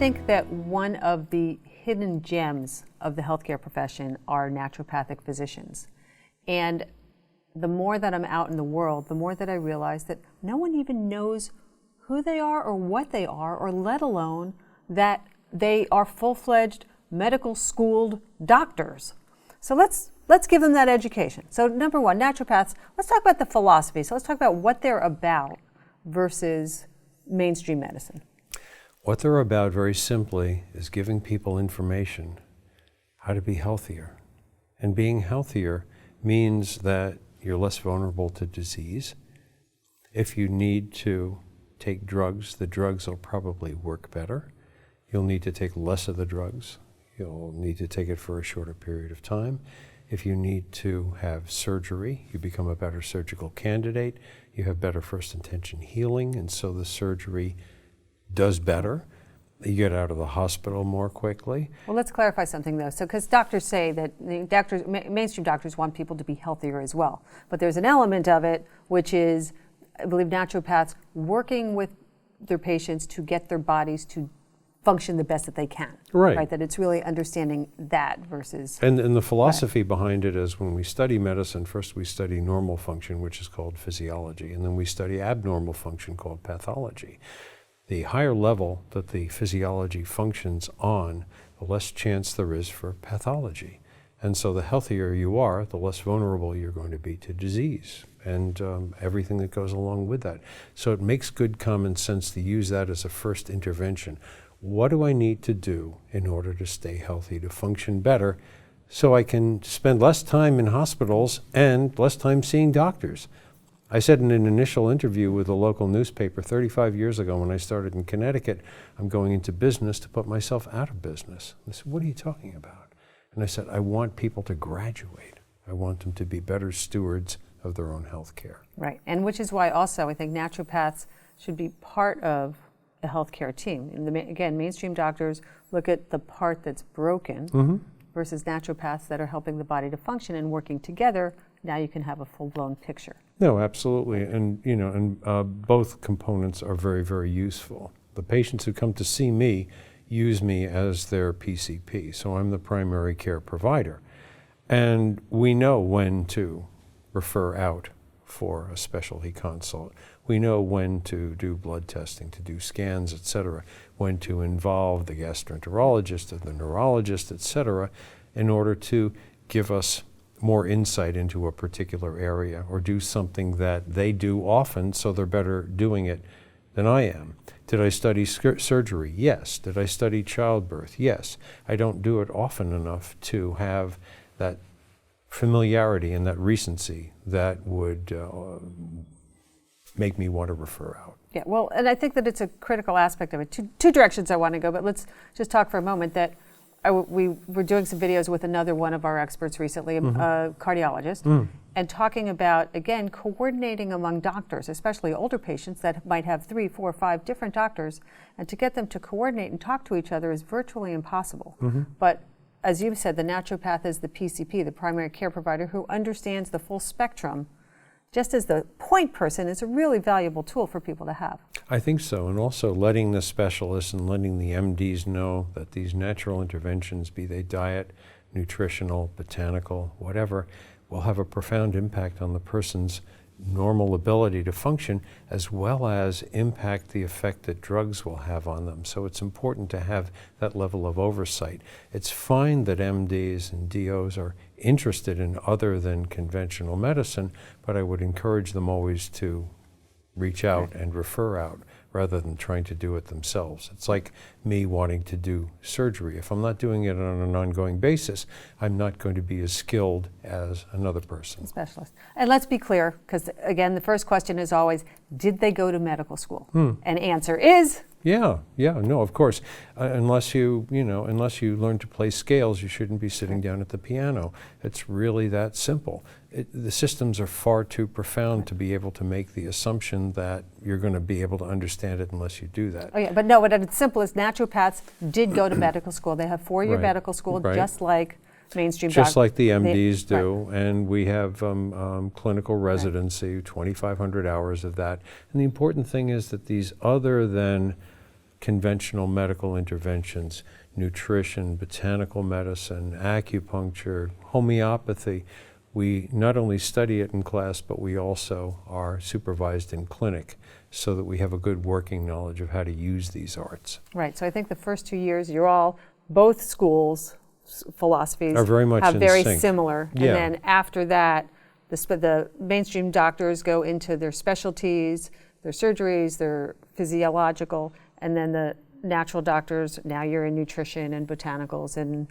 think that one of the hidden gems of the healthcare profession are naturopathic physicians. And the more that I'm out in the world, the more that I realize that no one even knows who they are or what they are, or let alone that they are full-fledged medical schooled doctors. So let's give them that education. So number one, naturopaths, let's talk about the philosophy. So let's talk about what they're about versus mainstream medicine. What they're about, very simply, is giving people information how to be healthier. And being healthier means that you're less vulnerable to disease. If you need to take drugs, the drugs will probably work better. You'll need to take less of the drugs. You'll need to take it for a shorter period of time. If you need to have surgery, you become a better surgical candidate. You have better first intention healing, and so the surgery does better. You get out of the hospital more quickly. Well, let's clarify something though. So, because doctors say that mainstream doctors want people to be healthier as well. But there's an element of it, which is, I believe, naturopaths working with their patients to get their bodies to function the best that they can. Right. That it's really understanding that versus... And the philosophy behind it is, when we study medicine, first we study normal function, which is called physiology, and then we study abnormal function called pathology. The higher level that the physiology functions on, the less chance there is for pathology. And so the healthier you are, the less vulnerable you're going to be to disease and everything that goes along with that. So it makes good common sense to use that as a first intervention. What do I need to do in order to stay healthy, to function better, so I can spend less time in hospitals and less time seeing doctors? I said in an initial interview with a local newspaper 35 years ago when I started in Connecticut, I'm going into business to put myself out of business. They said, what are you talking about? And I said, I want people to graduate. I want them to be better stewards of their own health care. Right, and which is why also I think naturopaths should be part of a healthcare team. And again, mainstream doctors look at the part that's broken versus naturopaths that are helping the body to function and working together. Now you can have a full-blown picture. No, absolutely, and both components are very, very useful. The patients who come to see me use me as their PCP, so I'm the primary care provider. And we know when to refer out for a specialty consult. We know when to do blood testing, to do scans, etc., when to involve the gastroenterologist or the neurologist, etc., in order to give us more insight into a particular area or do something that they do often, so they're better doing it than I am. Did I study surgery? Yes. Did I study childbirth? Yes. I don't do it often enough to have that familiarity and that recency that would make me want to refer out. Yeah, well, and I think that it's a critical aspect of it. Two directions I want to go, but let's just talk for a moment that we were doing some videos with another one of our experts recently, a cardiologist, and talking about, again, coordinating among doctors, especially older patients that might have 3, 4, 5 different doctors, and to get them to coordinate and talk to each other is virtually impossible. But as you said, the naturopath is the PCP, the primary care provider, who understands the full spectrum, just as the point person is a really valuable tool for people to have. I think so, and also letting the specialists and letting the MDs know that these natural interventions, be they diet, nutritional, botanical, whatever, will have a profound impact on the person's normal ability to function, as well as impact the effect that drugs will have on them. So it's important to have that level of oversight. It's fine that MDs and DOs are interested in other than conventional medicine, but I would encourage them always to reach out and refer out rather than trying to do it themselves. It's like me wanting to do surgery. If I'm not doing it on an ongoing basis, I'm not going to be as skilled as another person. Specialist. And let's be clear, because again, the first question is always, did they go to medical school? And answer is... Yeah, no, of course. Unless you learn to play scales, you shouldn't be sitting down at the piano. It's really that simple. The systems are far too profound to be able to make the assumption that you're going to be able to understand it unless you do that. Oh yeah, but no, but at its simplest, naturopaths did go to medical school. They have 4-year medical school, just like mainstream doctors. Just like the MDs do, and we have clinical residency, 2,500 hours of that. And the important thing is that these other than conventional medical interventions, nutrition, botanical medicine, acupuncture, homeopathy. We not only study it in class, but we also are supervised in clinic so that we have a good working knowledge of how to use these arts. Right, so I think the first 2 years, both schools' philosophies Are very much have in very sync. similar. Yeah. And then after that, the mainstream doctors go into their specialties, their surgeries, their physiological, and then the natural doctors, now you're in nutrition and botanicals and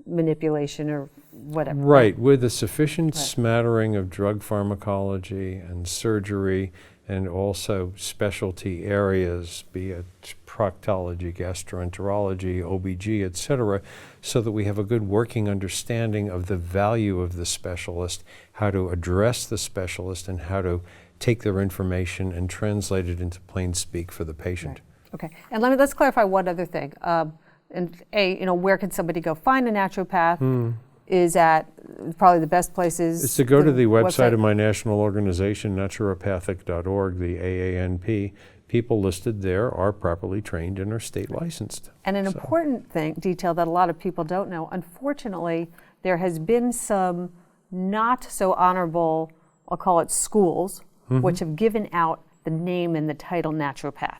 manipulation or whatever. Right, with a sufficient smattering of drug pharmacology and surgery and also specialty areas, be it proctology, gastroenterology, OBG, et cetera, so that we have a good working understanding of the value of the specialist, how to address the specialist, and how to take their information and translate it into plain speak for the patient. Right. Okay, and let's clarify one other thing. Where can somebody go find a naturopath? Is at probably the best places. It's to go to the website of my national organization, naturopathic.org, the AANP. People listed there are properly trained and are state licensed. And an important detail that a lot of people don't know, unfortunately, there has been some not so honorable, I'll call it schools, which have given out the name and the title naturopath.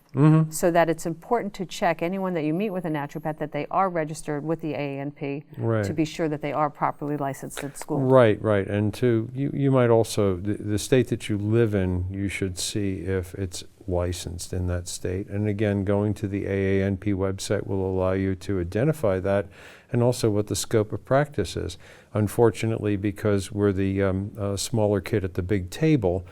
So that it's important to check anyone that you meet with a naturopath that they are registered with the AANP to be sure that they are properly licensed at school. Right. And you might also, the state that you live in, you should see if it's licensed in that state. And again, going to the AANP website will allow you to identify that and also what the scope of practice is. Unfortunately, because we're the smaller kid at the big table,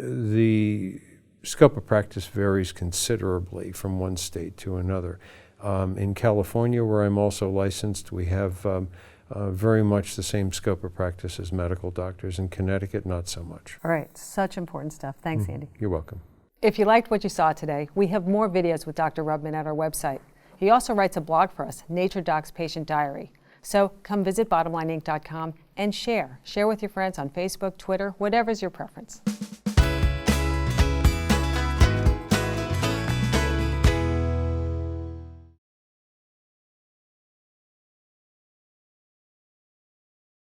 the scope of practice varies considerably from one state to another. In California, where I'm also licensed, we have very much the same scope of practice as medical doctors. In Connecticut, not so much. All right, such important stuff. Thanks, Andy. You're welcome. If you liked what you saw today, we have more videos with Dr. Rubman at our website. He also writes a blog for us, Nature Doc's Patient Diary. So come visit bottomlineinc.com and share. Share with your friends on Facebook, Twitter, whatever's your preference.